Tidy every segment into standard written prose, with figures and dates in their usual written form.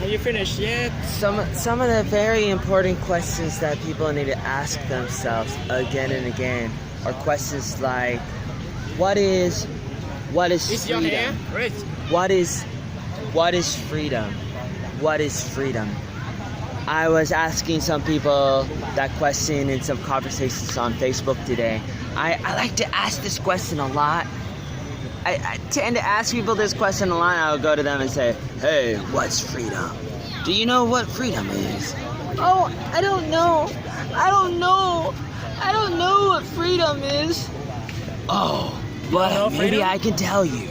you finished yet? Some of the very important questions that people need to ask themselves again and again are questions like, what is Is your hair freedom? red? What is freedom? What is freedom? I was asking some people that question in some conversations on Facebook today. I like to ask this question a lot. I tend to ask people this question a lot. I would go to them and say, hey, what's freedom? Do you know what freedom is? Oh, I don't know. I don't know what freedom is. Oh, but know maybe freedom? I can tell you.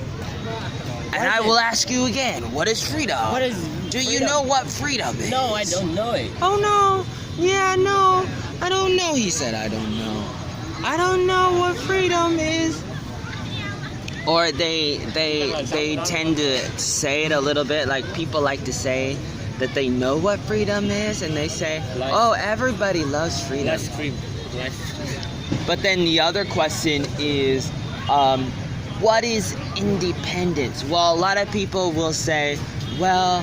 And I will ask you again, what is freedom? What is Do you freedom? know what freedom is? No, I don't know it. Oh no. Yeah, no. I don't know. He said, I don't know. I don't know what freedom is. Or they tend to say it a little bit, like people like to say that they know what freedom is, and they say, Like- oh, everybody loves freedom. Less cream. Less. But then the other question is, what is independence? Well, a lot of people will say, well,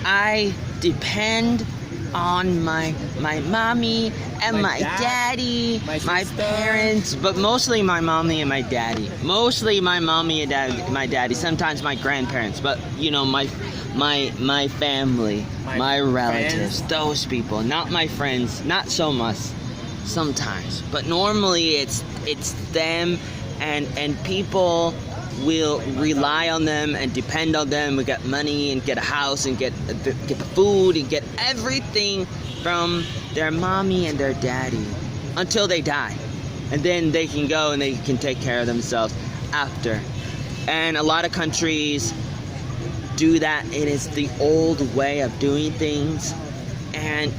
I depend on my mommy and My my dad, daddy, my my sister. parents, but mostly my mommy and my daddy. Mostly my mommy and my daddy. Sometimes my grandparents, but you know, my family, My my relatives, friends. those people, not my friends, not so much. Sometimes, but normally it's them, and people will rely on them and depend on them and get money and get a house and get the food and get everything from their mommy and their daddy until they die, and then they can go and they can take care of themselves after. And a lot of countries do that. It is the old way of doing things, and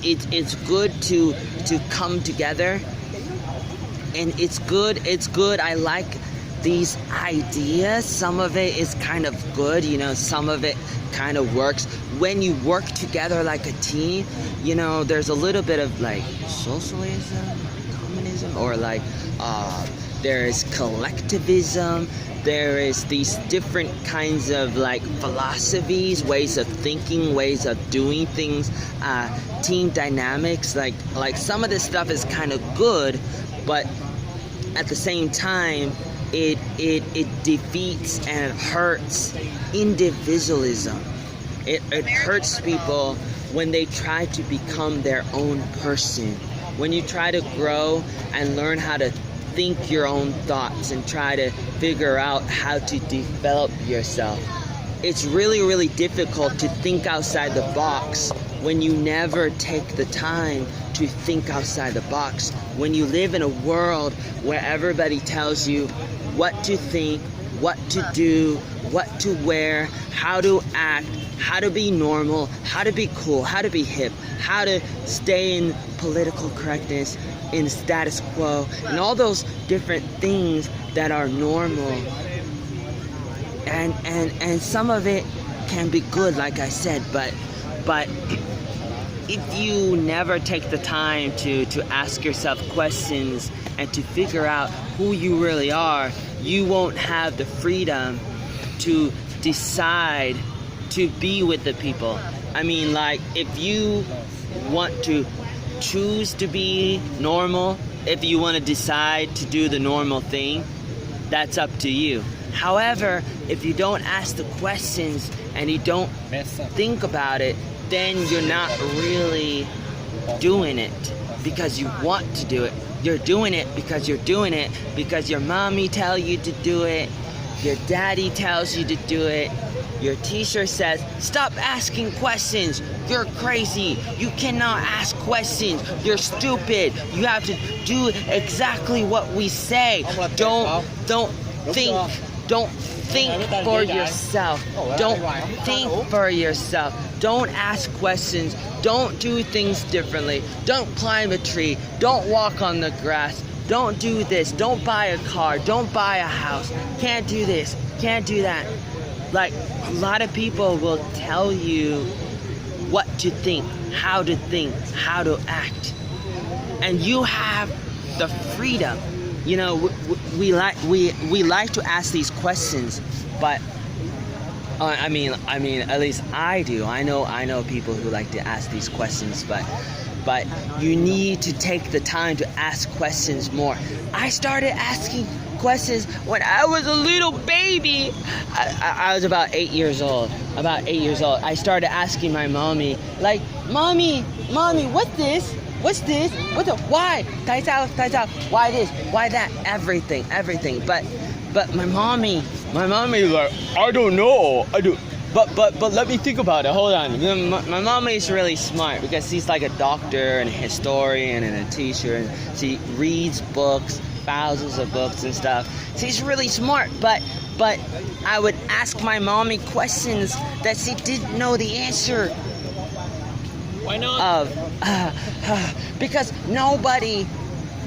it's good to come together, and it's good. I like these ideas. Some of it is kind of good, you know, some of it kind of works when you work together like a team. You know, there's a little bit of like socialism, communism, or like there is collectivism. There is these different kinds of like philosophies, ways of thinking, ways of doing things, team dynamics. Like some of this stuff is kind of good, but at the same time, it defeats and hurts individualism. It hurts people when they try to become their own person. When you try to grow and learn how to think your own thoughts and try to figure out how to develop yourself. It's really, really difficult to think outside the box when you never take the time to think outside the box. When you live in a world where everybody tells you what to think, what to do, what to wear, how to act, how to be normal, how to be cool, how to be hip, how to stay in political correctness, in status quo, and all those different things that are normal. And some of it can be good, like I said, but if you never take the time to ask yourself questions and to figure out who you really are, you won't have the freedom to decide to be with the people. I mean, like, if you want to choose to be normal, if you want to decide to do the normal thing, that's up to you. However, if you don't ask the questions and you don't think about it, then you're not really doing it because you want to do it. You're doing it because you're doing it because your mommy tells you to do it, your daddy tells you to do it, your teacher says, stop asking questions, you're crazy, you cannot ask questions, you're stupid, you have to do exactly what we say. Don't think for yourself. Don't think for yourself. Don't ask questions. Don't do things differently. Don't climb a tree. Don't walk on the grass. Don't do this. Don't buy a car. Don't buy a house. Can't do this. Can't do that. Like, a lot of people will tell you what to think, how to act. And you have the freedom. You know, we like to ask these questions, but I mean, at least I do. I know people who like to ask these questions, but you need to take the time to ask questions more. I started asking questions when I was a little baby. I was about 8 years old. I started asking my mommy, like, mommy, what's this? What's this? Why? Why this? Why that? Everything. But my mommy, like, I don't know. But let me think about it. Hold on. My mom is really smart because she's like a doctor and a historian and a teacher, and she reads books, thousands of books and stuff. She's really smart, but I would ask my mommy questions that she didn't know the answer Why not? of. Because nobody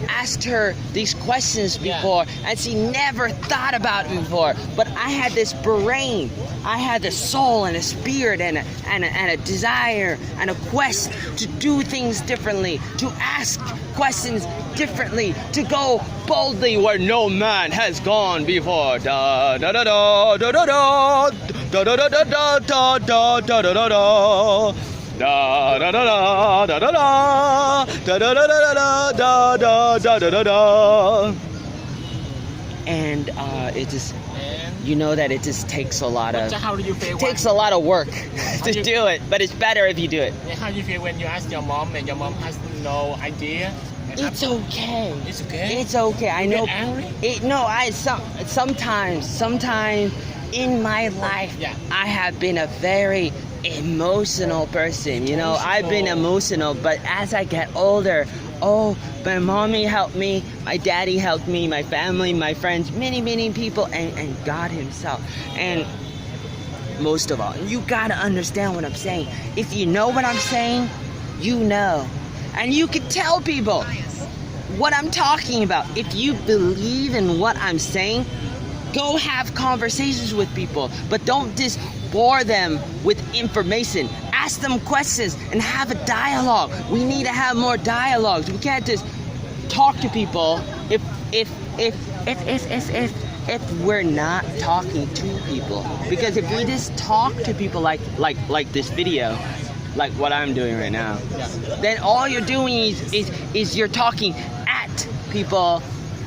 asked her these questions before, and she never thought about it before. But I had this brain, I had a soul and a spirit and a desire and a quest to do things differently, to ask questions differently, to go boldly where no man has gone before. Da da da da da da da da da da da da da da da da da. Da da da da da da da da da da da da da da da. And it just, you know, that it just takes a lot of, How do you feel? takes a lot of work to do it, but it's better if you do it. How do you feel when you ask your mom and your mom has no idea? It's okay. It's okay. It's okay. I You know. get angry? Sometimes in my life, Yeah. I have been a very emotional person. You know, I've been emotional, but as I get older, my mommy helped me, my daddy helped me, my family, my friends, many people, and God Himself. And most of all, you gotta understand what I'm saying. If you know what I'm saying, you know. And you can tell people what I'm talking about. If you believe in what I'm saying, go have conversations with people, but don't just bore them with information. Ask them questions and have a dialogue. We need to have more dialogues. We can't just talk to people if we're not talking to people. Because if we just talk to people like this video, like what I'm doing right now, then all you're doing is you're talking at people.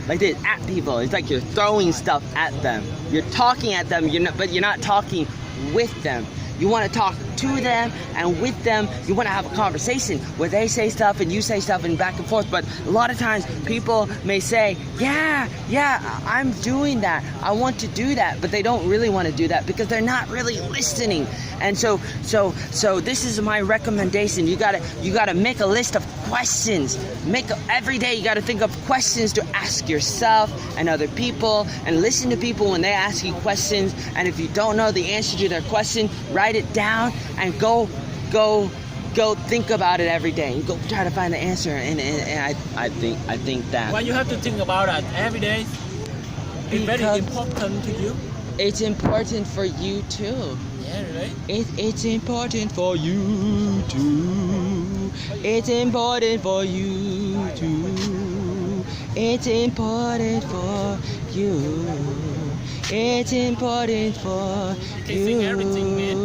Like this, at people. It's like you're throwing stuff at them. You're talking at them, but you're not talking with them. You want to talk to them and with them. You want to have a conversation where they say stuff and you say stuff and back and forth. But a lot of times people may say, yeah, I'm doing that. I want to do that. But they don't really want to do that because they're not really listening. And so this is my recommendation. You gotta make a list of questions. Every day you gotta think of questions to ask yourself and other people, and listen to people when they ask you questions. And if you don't know the answer to their question, write it down and go think about it every day. You go try to find the answer. And I think that. Why you have to think about it every day? It's very important to you. It's important for you too. Yeah, really? It's important for you too. It's important for you too. It's important for you. It's important for You can sing everything, man.